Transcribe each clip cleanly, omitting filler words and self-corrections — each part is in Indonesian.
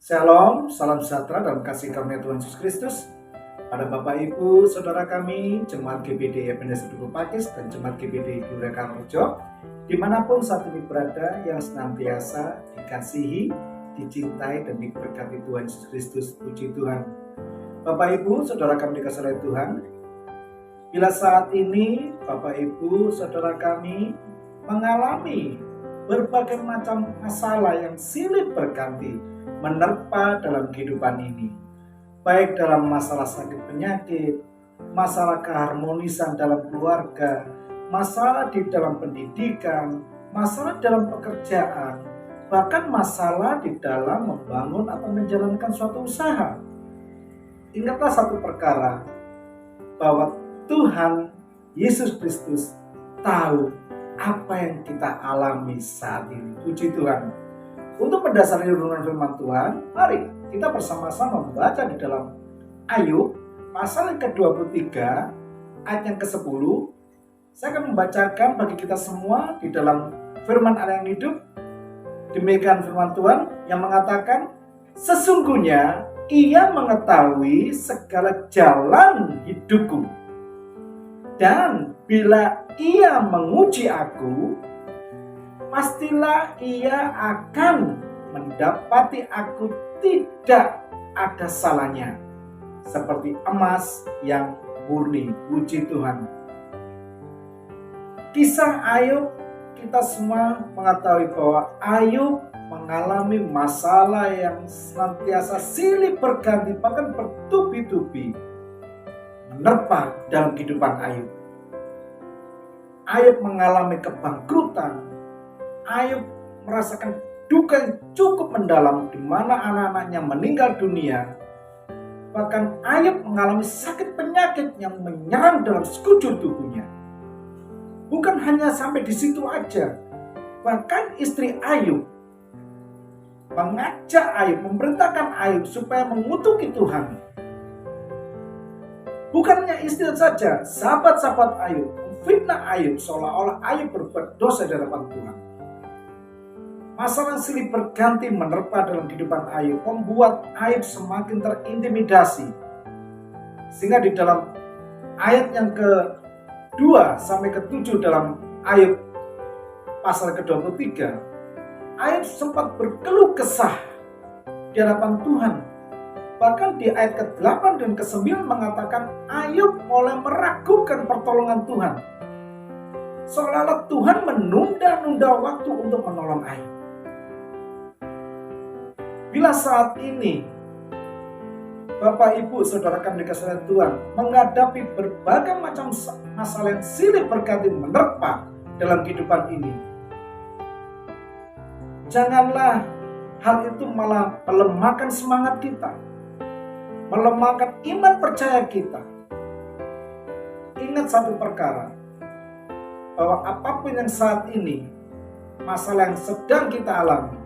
Shalom, salam sejahtera dalam kasih karunia Tuhan Yesus Kristus. Pada Bapak Ibu, Saudara kami, Jemaat GBD Ebenezer Duku Pakis dan Jemaat GBD Gelora Karangrejo, dimanapun saat ini berada, yang senantiasa dikasihi, dicintai dan diberkati Tuhan Yesus Kristus. Puji Tuhan. Bapak Ibu, Saudara kami dikasihi oleh Tuhan, bila saat ini Bapak Ibu, Saudara kami mengalami berbagai macam masalah yang silih berganti menerpa dalam kehidupan ini, baik dalam masalah sakit penyakit, masalah keharmonisan dalam keluarga, masalah di dalam pendidikan, masalah dalam pekerjaan, bahkan masalah di dalam membangun atau menjalankan suatu usaha. Ingatlah satu perkara, bahwa Tuhan Yesus Kristus tahu apa yang kita alami saat ini. Puji Tuhan. Untuk mendasari renungan firman Tuhan, mari kita bersama-sama membaca di dalam Ayub pasal yang ke-23 ayat yang ke-10. Saya akan membacakan bagi kita semua di dalam firman Allah yang hidup. Demikian firman Tuhan yang mengatakan, sesungguhnya Ia mengetahui segala jalan hidupku, dan bila Ia menguji aku, pastilah Ia akan mendapati aku tidak ada salahnya, seperti emas yang murni. Puji Tuhan. Kisah Ayub, kita semua mengetahui bahwa Ayub mengalami masalah yang senantiasa silih berganti, bahkan bertubi-tubi menerpa dalam kehidupan Ayub. Ayub mengalami kebangkrutan. Ayub merasakan duka yang cukup mendalam di mana anak-anaknya meninggal dunia. Bahkan Ayub mengalami sakit penyakit yang menyerang dalam sekujur tubuhnya. Bukan hanya sampai di situ aja. Bahkan istri Ayub mengajak Ayub, memerintahkan Ayub supaya mengutuki Tuhan. Bukannya istri saja, sahabat-sahabat Ayub memfitnah Ayub seolah-olah Ayub berbuat dosa di hadapan Tuhan. Masalah silih berganti menerpa dalam kehidupan Ayub membuat Ayub semakin terintimidasi. Sehingga di dalam ayat yang ke-2 sampai ke-7 dalam Ayub pasal ke-23, Ayub sempat berkeluh kesah di hadapan Tuhan. Bahkan di ayat ke-8 dan ke-9 mengatakan Ayub mulai meragukan pertolongan Tuhan. Seolah-olah Tuhan menunda-nunda waktu untuk menolong Ayub. Bila saat ini Bapak Ibu Saudara kami dikasihi Tuhan menghadapi berbagai macam masalah yang silih berganti menerpa dalam kehidupan ini, janganlah hal itu malah melemahkan semangat kita, melemahkan iman percaya kita. Ingat satu perkara, bahwa apapun yang saat ini masalah yang sedang kita alami,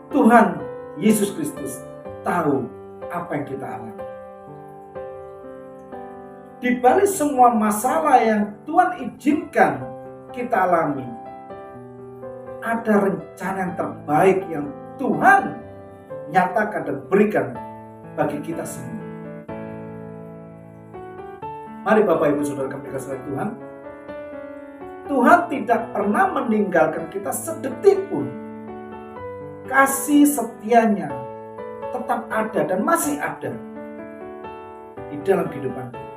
Tuhan Yesus Kristus tahu apa yang kita alami. Di balik semua masalah yang Tuhan izinkan kita alami, ada rencana yang terbaik yang Tuhan nyatakan dan berikan bagi kita semua. Mari Bapak Ibu Saudara kami dikasihi Tuhan, Tuhan tidak pernah meninggalkan kita sedetik pun. Kasih setianya tetap ada dan masih ada di dalam kehidupan kita.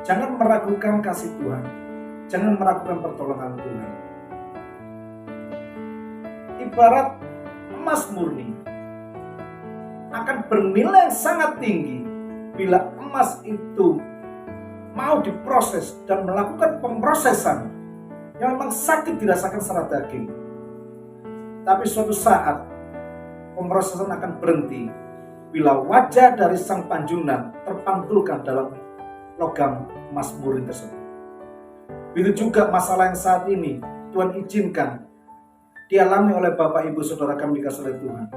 Jangan meragukan kasih Tuhan, jangan meragukan pertolongan Tuhan. Ibarat emas murni akan bernilai sangat tinggi bila emas itu mau diproses dan melakukan pemrosesan yang memang sakit dirasakan secara daging. Tapi suatu saat pemrosesan akan berhenti bila wajah dari sang panjunan terpantulkan dalam logam emas murni tersebut. Begitu juga masalah yang saat ini Tuhan izinkan dialami oleh Bapak Ibu Saudara kami dikasihi Tuhan.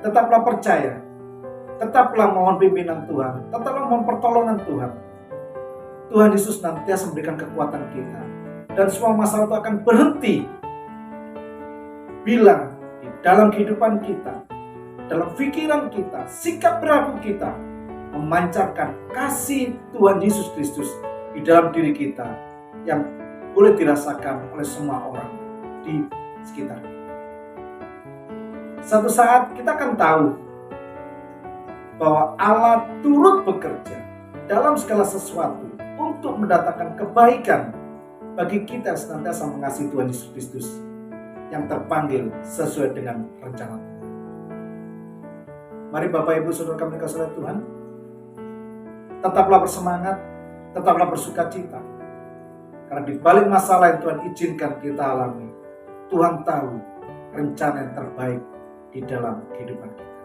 Tetaplah percaya, tetaplah mohon pimpinan Tuhan, tetaplah mohon pertolongan Tuhan. Tuhan Yesus nantiasa memberikan kekuatan kita, dan semua masalah itu akan berhenti bila di dalam kehidupan kita, dalam pikiran kita, sikap perilaku kita, memancarkan kasih Tuhan Yesus Kristus di dalam diri kita yang boleh dirasakan oleh semua orang di sekitar kita. Suatu saat kita akan tahu bahwa Allah turut bekerja dalam segala sesuatu untuk mendatangkan kebaikan bagi kita yang senantiasa mengasihi Tuhan Yesus Kristus yang terpanggil sesuai dengan rencana Tuhan. Mari Bapak Ibu Saudara kami dikasihi Tuhan, tetaplah bersemangat, tetaplah bersuka cita. Karena di balik masalah yang Tuhan izinkan kita alami, Tuhan tahu rencana yang terbaik di dalam kehidupan kita.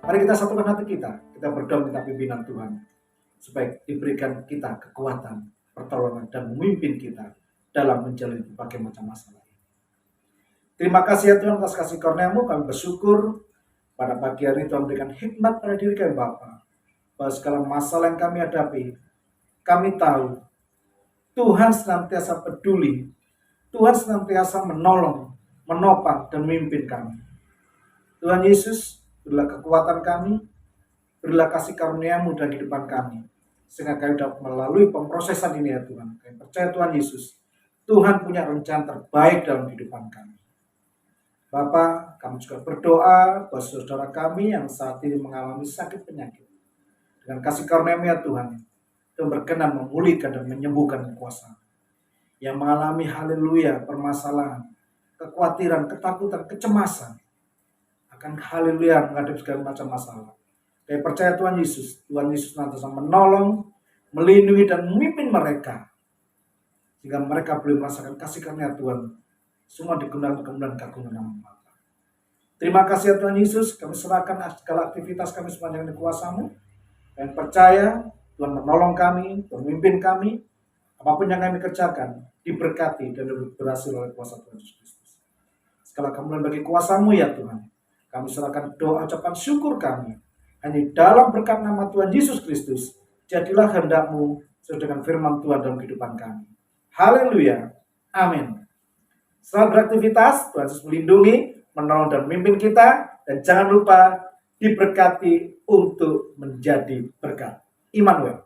Mari kita satukan hati kita berdoa minta pimpinan Tuhan, supaya diberikan kita kekuatan, pertolongan, dan memimpin kita dalam menjalani berbagai macam masalah. Terima kasih ya Tuhan atas kasih karunia-Mu. Kami bersyukur pada pagi hari Tuhan memberikan hikmat pada diri kami Bapa, bahwa segala masalah yang kami hadapi, kami tahu Tuhan senantiasa peduli, Tuhan senantiasa menolong, menopang, dan memimpin kami. Tuhan Yesus, berilah kekuatan kami, berilah kasih karunia-Mu dalam kehidupan kami, sehingga kami dapat melalui pemrosesan ini ya Tuhan. Kami percaya Tuhan Yesus, Tuhan punya rencana terbaik dalam kehidupan kami. Bapa, kami juga berdoa buat saudara kami yang saat ini mengalami sakit penyakit. Dengan kasih karunia-Mu ya Tuhan, Tuhan berkenan memulihkan dan menyembuhkan kuasa. Yang mengalami haleluya permasalahan, kekhawatiran, ketakutan, kecemasan, akan haleluya menghadapi segala macam masalah. Kami percaya Tuhan Yesus nanti menolong, melindungi dan memimpin mereka, sehingga mereka boleh merasakan kasih karunia Tuhan. Semua digunakan kemudian keagungan nama Bapa. Terima kasih ya Tuhan Yesus, kami serahkan segala aktivitas kami sepanjang di kuasa-Mu. Dan percaya Tuhan menolong kami, Tuhan memimpin kami, apapun yang kami kerjakan, diberkati dan berhasil oleh kuasa Tuhan Yesus Kristus. Segala kemuliaan bagi kuasa-Mu ya Tuhan. Kami serahkan doa ucapan syukur kami hanya dalam berkat nama Tuhan Yesus Kristus. Jadilah kehendak-Mu sesuai dengan firman Tuhan dalam kehidupan kami. Haleluya. Amin. Selamat beraktivitas, Tuhan Yesus melindungi, menolong dan memimpin kita. Dan jangan lupa diberkati untuk menjadi berkat. Immanuel.